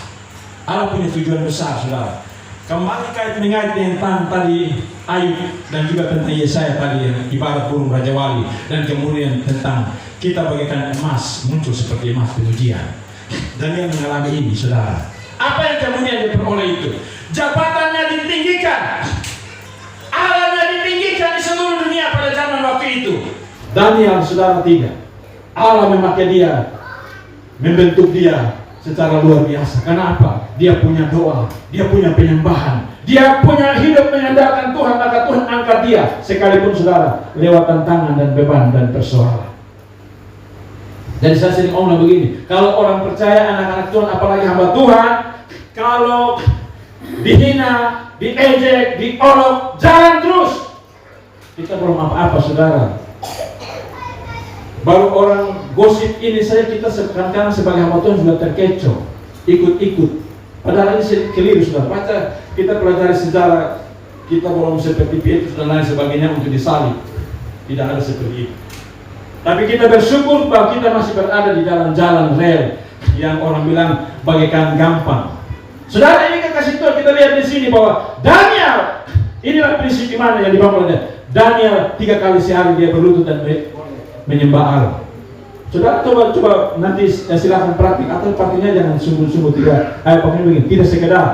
Allah punya tujuan besar, saudara. Kembali mengait tentang tadi Ayub dan juga tentang Yesaya tadi yang ibarat burung Raja Wali, dan kemudian tentang kita bagaikan emas muncul seperti emas pengujian. Daniel mengalami ini, saudara. Apa yang kemudian dia peroleh itu? Jabatannya ditinggikan, Allahnya ditinggikan di seluruh dunia pada zaman waktu itu. Daniel, saudara, tidak. Allah memakai dia, membentuk dia secara luar biasa. Karena apa? Dia punya doa, dia punya penyembahan, dia punya hidup mengandalkan Tuhan, maka Tuhan angkat dia. Sekalipun saudara, lewat tantangan dan beban dan persoalan. Jadi saya sering omong begini, kalau orang percaya, anak-anak Tuhan, apalagi hamba Tuhan, kalau dihina, diejek, diolok, jalan terus. Kita belum apa-apa, saudara. Baru orang gosip ini saja kita sekarang sebagai hamba Tuhan sudah terkecoh, ikut-ikut. Padahal ini keliru, saudara. Baca, kita pelajari sejarah, kita belum seperti Petrus dan lain sebagainya untuk disalib. Tidak ada seperti itu. Tapi kita bersyukur bahwa kita masih berada di dalam jalan rel yang orang bilang bagaikan gampang. Saudara, ini kasih Tuhan, kita lihat di sini bahwa Daniel, inilah prinsip iman yang dibangun oleh Daniel. 3 kali sehari dia berlutut dan menyembah Allah. Saudara, coba nanti silakan praktik, atau praktiknya jangan sungguh-sungguh, tidak. Ayo pakai begini, tidak sekedar.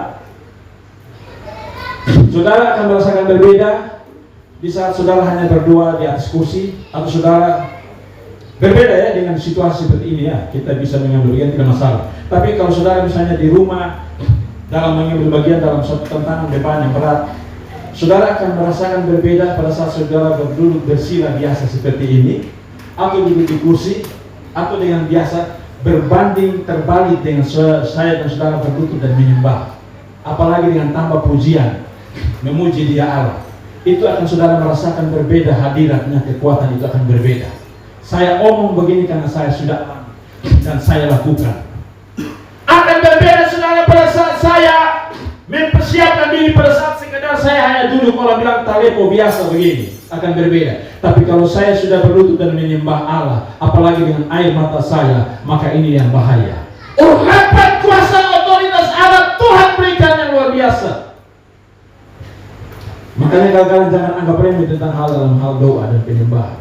Saudara akan merasakan berbeda di saat saudara hanya berdoa di atas kursi, atau saudara berbeda ya dengan situasi seperti ini ya. Kita bisa mengambil bagian, tidak masalah. Tapi kalau saudara misalnya di rumah dalam mengambil bagian dalam suatu tantangan beban yang berat, saudara akan merasakan berbeda pada saat saudara berduduk bersila biasa seperti ini, atau duduk di kursi, atau dengan biasa berbanding terbalik dengan saya dan saudara berlutut dan menyembah. Apalagi dengan tambah pujian, memuji Dia Allah. Itu akan saudara merasakan berbeda hadiratnya, kekuatan itu akan berbeda. Saya omong begini karena saya sudah alami dan saya lakukan. Akan berbeda saudara pada saat saya mempersiapkan diri, pada saat sekedar saya hanya duduk, orang bilang talepo biasa begini, akan berbeda. Tapi kalau saya sudah berlutut dan menyembah Allah, apalagi dengan air mata saya, maka ini yang bahaya. Urapan kuasa otoritas Allah Tuhan berikan yang luar biasa. Makanya kalian jangan anggap remeh tentang hal dalam hal doa dan penyembahan.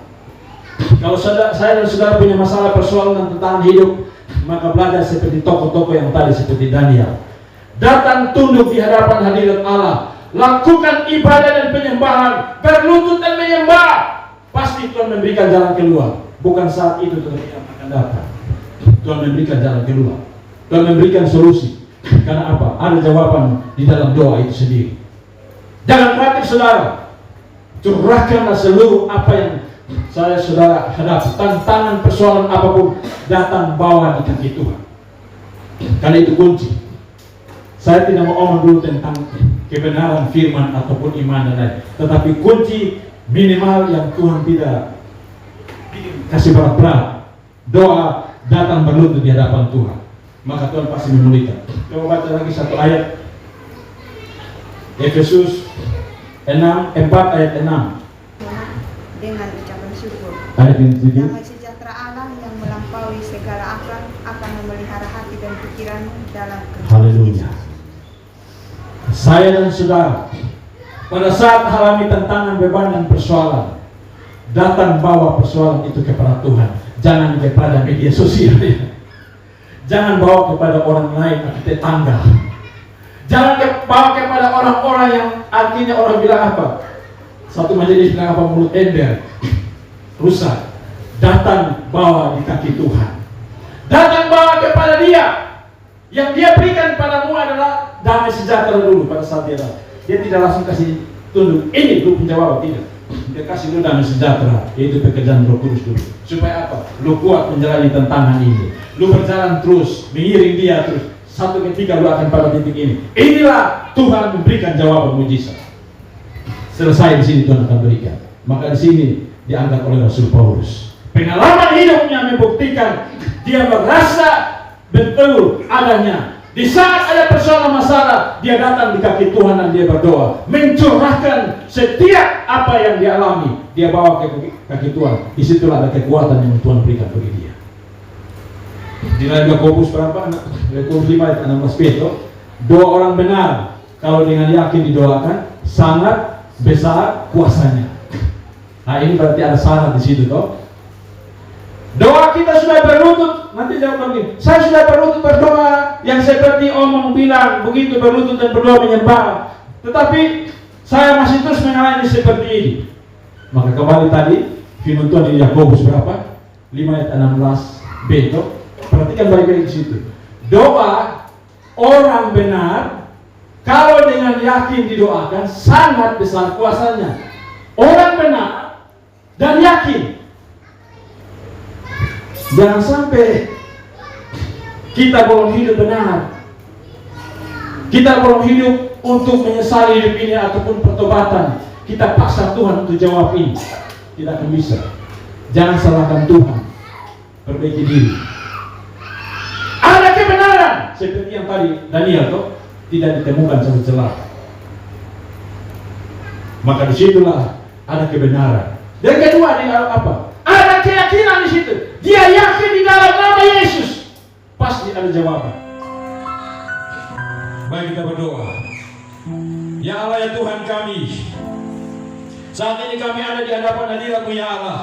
Kalau saya dan saudara punya masalah persoalan dan tantangan hidup, maka belajar seperti tokoh-tokoh yang tadi, seperti Daniel. Datang tunduk di hadapan hadirat Allah, lakukan ibadah dan penyembahan, berlutut dan menyembah. Pasti Tuhan memberikan jalan keluar. Bukan saat itu tetapi yang akan datang. Tuhan memberikan jalan keluar. Tuhan memberikan solusi. Karena apa? Ada jawaban di dalam doa itu sendiri. Jangan khawatir saudara, curahkanlah seluruh apa yang saya saudara hadapi, tantangan persoalan apapun, datang bawa di kaki Tuhan. Karena itu kunci. Saya tidak mau omong dulu tentang kebenaran firman ataupun iman dan lain, tetapi kunci minimal yang Tuhan tidak kasih berat-berat, doa, datang berlutut di hadapan Tuhan, maka Tuhan pasti memulihkan. Coba baca lagi satu ayat, Efesus 4 ayat 6. Dengan ucapan syukur. Ayat yang 7. Damai sejahtera Allah yang melampaui segala akal akan memelihara hati dan pikiranmu dalam Kristus. Haleluya. Saya dan saudara, pada saat alami tantangan, beban dan persoalan, datang bawa persoalan itu kepada Tuhan. Jangan kepada media sosial ya. Jangan bawa kepada orang lain atau tetangga. Jangan bawa kepada orang-orang yang artinya orang bilang apa? Satu majelis bilang apa, mulut ember, rusak. Datang bawa di kaki Tuhan. Datang bawa kepada Dia. Yang Dia berikan padamu adalah damai sejahtera dulu pada saat Dia tidak langsung kasih tunduk. Ini lu penjawab, tidak. Dia kasih lu damai sejahtera, yaitu pekerjaan Roh Kudus dulu. Supaya apa? Lu kuat menjalani tantangan ini. Lu berjalan terus, mengiring Dia terus. Satu ketika lu akan pada titik ini. Inilah Tuhan memberikan jawaban mujizat. Selesai di sini Tuhan akan berikan. Maka di sini diangkat oleh Rasul Paulus. Pengalaman hidupnya membuktikan dia merasa betul adanya. Di saat ada persoalan masalah, dia datang di kaki Tuhan dan dia berdoa, mencurahkan setiap apa yang dia alami, dia bawa ke kaki Tuhan. Disitulah ada kekuatan yang Tuhan berikan bagi dia. Di dalam Yakobus berapa? Yakobus 5 ayat 16b. Doa orang benar kalau dengan yakin didoakan sangat besar kuasanya. Nah ini berarti ada syarat di situ toh. Doa kita sudah berlutut, nanti jawab lagi. Saya sudah berlutut berdoa yang seperti omong bilang, begitu berlutut dan berdoa menyembah. Tetapi saya masih terus mengalami seperti ini. Maka kembali tadi firman Tuhan di Yakobus berapa? 5 ayat 16b. Perhatikan baik-baik di situ. Doa orang benar kalau dengan yakin didoakan sangat besar kuasanya. Orang benar dan yakin. Jangan sampai kita belum hidup benar. Kita belum hidup untuk menyesali hidup ini ataupun pertobatan. Kita paksa Tuhan untuk jawab ini. Tidak akan bisa. Jangan salahkan Tuhan. Perbaiki diri. Ada kebenaran seperti yang tadi Daniel tuh tidak ditemukan satu celah. Maka disitulah ada kebenaran. Dan kedua dia apa? Ada keyakinan di situ. Dia yakin di dalam nama Yesus. Pasti ada jawaban. Baik, kita berdoa. Ya Allah, ya Tuhan kami, saat ini kami ada di hadapan hadirat-Mu ya Allah.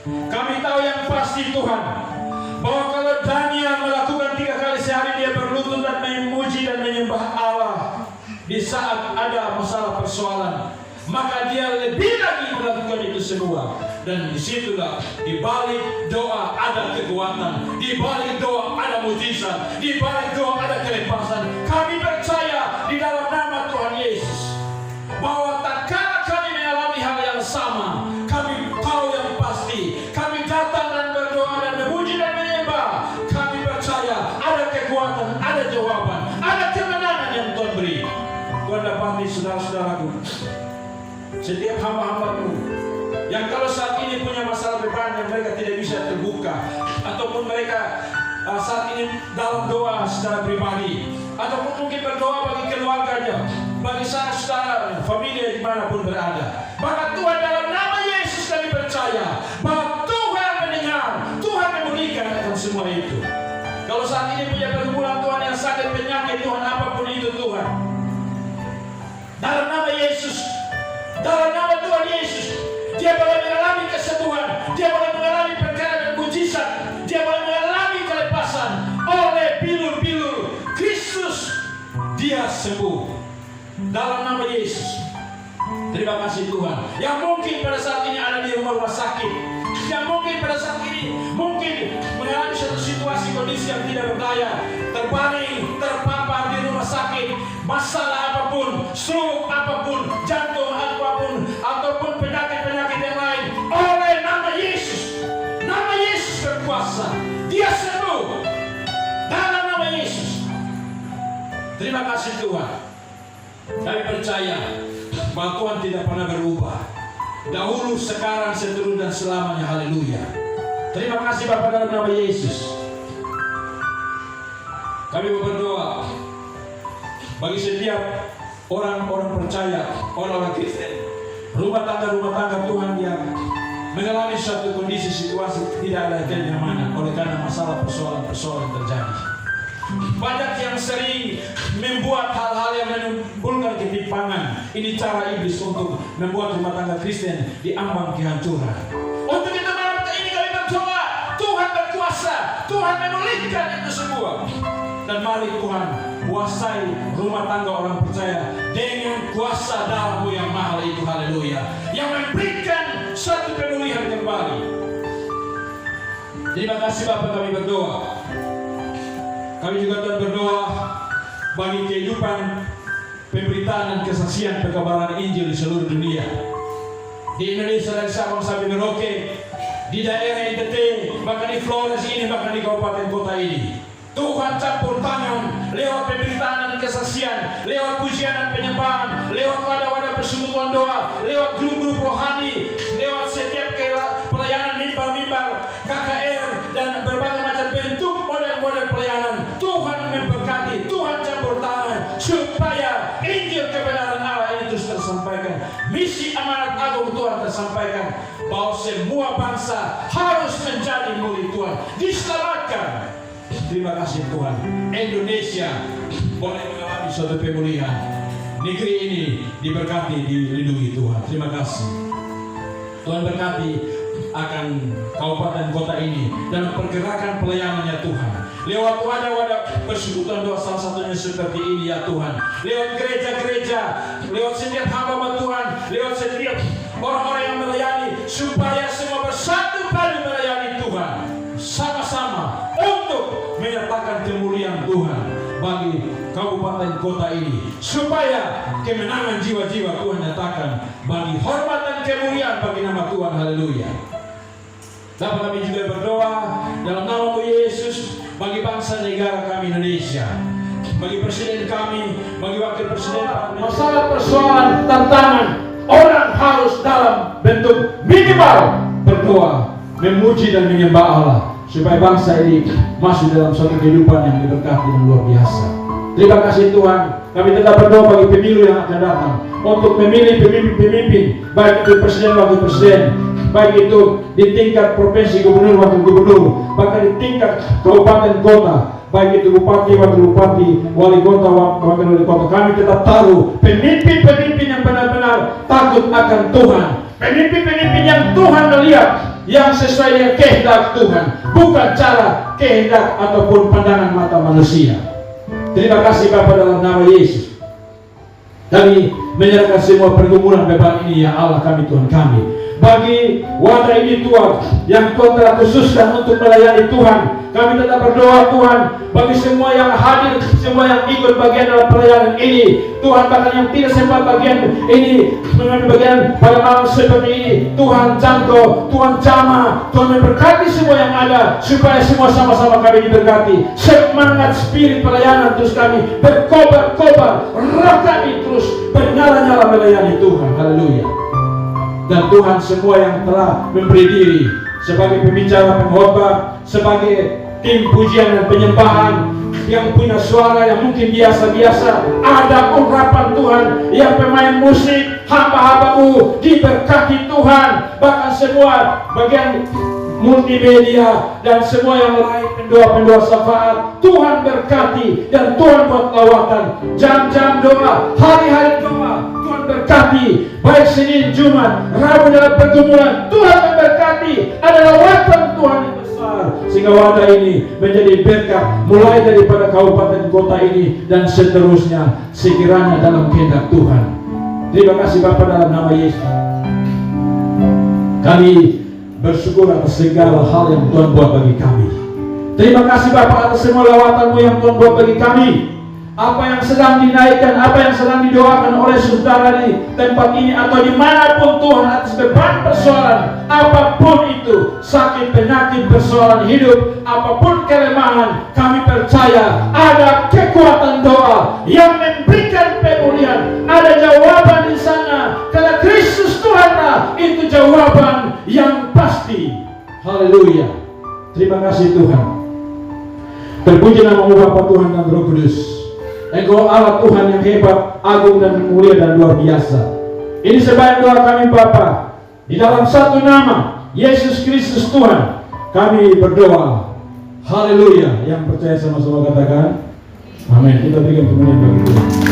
Kami tahu yang pasti Tuhan, bahwa kalau Daniel melakukan 3 kali sehari dia berlutut dan memuji dan menyembah Allah di saat ada masalah persoalan, maka dia lebih lagi melakukan itu semua. Dan disitulah di balik doa ada kekuatan, di balik doa ada mujizat, di balik doa ada kelepasan. Kami percaya di dalam nama Tuhan Yesus bahwa tak kala kami mengalami hal yang sama, kami tahu yang pasti, kami datang dan berdoa dan memuji dan menyembah. Kami percaya ada kekuatan, ada jawaban, ada kemenangan yang Tuhan beri. Tuhan dapati saudara-saudaraku, setiap hamba-hamba-Mu yang kalau saat ini punya masalah beban yang mereka tidak bisa terbuka, ataupun mereka saat ini dalam doa secara pribadi, ataupun mungkin berdoa bagi keluarganya, bagi saudara, familia dimanapun berada, maka Tuhan dalam nama Yesus kami percaya bahwa Tuhan mendengar, Tuhan memberikan akan semua itu. Kalau saat ini punya pergumulan Tuhan yang sakit penyakit Tuhan apapun itu Tuhan, dalam nama Yesus, dalam nama Tuhan Yesus, dia boleh mengalami kesembuhan, dia boleh mengalami perkara dan mujizat, dia boleh mengalami kelepasan oleh bilur-bilur Kristus. Dia sembuh dalam nama Yesus. Terima kasih Tuhan. Yang mungkin pada saat ini ada di rumah sakit, yang mungkin pada saat ini mungkin mengalami satu situasi kondisi yang tidak berdaya, terbaring, terpapar di rumah sakit, masalah apapun, stroke apapun, jantung apapun, ataupun penyakit-penyakit yang lain, oleh nama Yesus berkuasa, dia sembuh dalam nama Yesus. Terima kasih Tuhan. Kami percaya bahwa Tuhan tidak pernah berubah, dahulu, sekarang, seterusnya dan selamanya. Haleluya. Terima kasih Bapa dalam nama Yesus. Kami berdoa bagi setiap orang-orang percaya, orang-orang Kristen, rumah tangga Tuhan yang mengalami suatu kondisi situasi tidak ada kenyamanan oleh karena masalah persoalan terjadi. Banyak yang sering membuat hal-hal yang menimbulkan ketimpangan. Ini cara iblis untuk membuat rumah tangga Kristen diambang kehancuran. Untuk itu malam ini kami berdoa, Tuhan berkuasa, Tuhan memulihkan itu semua. Dan mari Tuhan kuasai rumah tangga orang percaya dengan kuasa darah-Mu yang mahal itu. Haleluya. Yang memberikan suatu pemulihan kembali. Terima kasih Bapa, kami berdoa. Kami juga Tuhan berdoa bagi kehidupan pemberitaan dan kesaksian pekabaran Injil di seluruh dunia. Di Indonesia dari Sabang sampai Merauke, di daerah NTT, bahkan di Flores ini, bahkan di kabupaten kota ini. Tuhan campur tangan lewat pemberitaan dan kesaksian, lewat pujian dan penyembahan, lewat wadah-wadah persekutuan doa, lewat grup-grup rohani, lewat setiap pelayanan mimbar-mimbar, KKR, dan berbagai macam bentuk model-model pelayanan. Tuhan memberkati, Tuhan campur tangan supaya Injil kebenaran Allah ini terus tersampaikan. Misi amanat agung Tuhan tersampaikan bahwa semua bangsa harus menjadi murid Tuhan, diselamatkan. Terima kasih Tuhan. Indonesia boleh mengalami suatu pemulihan. Negeri ini diberkati, dilindungi Tuhan. Terima kasih. Tuhan berkati akan kabupaten kota ini dan pergerakan pelayanannya Tuhan. Lewat wadah-wadah persekutuan doa salah satunya seperti ini ya Tuhan. Lewat gereja-gereja, lewat setiap hamba Tuhan, lewat setiap orang-orang yang melayani, supaya semua bersatu padu melayani Tuhan sama-sama untuk menyatakan kemuliaan Tuhan bagi kabupaten kota ini, supaya kemenangan jiwa-jiwa Tuhan nyatakan bagi hormat dan kemuliaan bagi nama Tuhan. Haleluya. Dapat kami juga berdoa dalam nama Yesus bagi bangsa negara kami Indonesia, bagi presiden kami, bagi wakil presiden. Masalah persoalan tantangan orang harus dalam bentuk minimal berdoa, memuji dan menyembah Allah, supaya bangsa ini masuk dalam suatu kehidupan yang diberkati dan luar biasa. Terima kasih Tuhan. Kami tetap berdoa bagi pemilu yang akan datang, untuk memilih pemimpin-pemimpin, baik itu presiden, wakil presiden, baik itu di tingkat provinsi, gubernur, wakil gubernur, bahkan di tingkat kabupaten kota, baik itu bupati, wakil bupati, wali kota, wakil wali kota. Kami tetap taruh pemimpin-pemimpin yang benar-benar takut akan Tuhan, pemimpin-pemimpin yang Tuhan melihat, yang sesuai dengan kehendak Tuhan, bukan cara kehendak ataupun pandangan mata manusia. Terima kasih Bapa dalam nama Yesus. Kami menyerahkan semua pergumulan beban ini ya Allah kami, Tuhan kami. Bagi wadah ini Tuhan yang Tuhan telah khususkan untuk melayani Tuhan, kami tetap berdoa Tuhan bagi semua yang hadir, semua yang ikut bagian dalam pelayanan ini Tuhan, bahkan yang tidak sempat bagian ini, mengambil bagian pada malam seperti ini, Tuhan jangkau, Tuhan jamah, Tuhan memberkati semua yang ada, supaya semua sama-sama kami diberkati. Semangat spirit pelayanan terus kami berkobar-kobar, roh kami terus bernyala-nyala melayani Tuhan. Haleluya. Dan Tuhan semua yang telah memberi diri sebagai pembicara, pengkhotbah, sebagai tim pujian dan penyembahan, yang punya suara yang mungkin biasa-biasa, ada ungkapan Tuhan, yang pemain musik, hamba-hambamu diberkati Tuhan, bahkan semua bagian multimedia dan semua yang lain, pendoa-pendoa syafaat, Tuhan berkati dan Tuhan buat lawatan, jam-jam doa, hari-hari doa, Tuhan berkati, baik Senin, Jumat, Rabu dalam pergumulan, Tuhan memberkati, ada lawatan Tuhan yang besar, sehingga wadah ini menjadi berkat mulai daripada kabupaten kota ini dan seterusnya, sekiranya dalam kehendak Tuhan. Terima kasih Bapa dalam nama Yesus. Kami bersyukur atas segala hal yang Tuhan buat bagi kami. Terima kasih Bapa atas semua lawatan-Mu yang Tuhan buat bagi kami. Apa yang sedang dinaikkan, apa yang sedang didoakan oleh saudara di tempat ini atau dimanapun Tuhan, atas beban persoalan, apapun itu, sakit, penyakit, persoalan hidup, apapun kelemahan, kami percaya ada kekuatan doa yang memberikan pemulihan. Ada jawaban di sana, karena Kristus Tuhanlah itu jawaban yang pasti. Haleluya. Terima kasih Tuhan. Terpuji nama-Mu Bapa, Tuhan dan Roh Kudus. Engkau Allah Tuhan yang hebat, agung dan mulia dan luar biasa. Ini sebaik doa kami Bapa, di dalam satu nama Yesus Kristus Tuhan kami berdoa. Haleluya. Yang percaya sama-sama katakan amin. Kita berikan kemuliaan bagi Tuhan.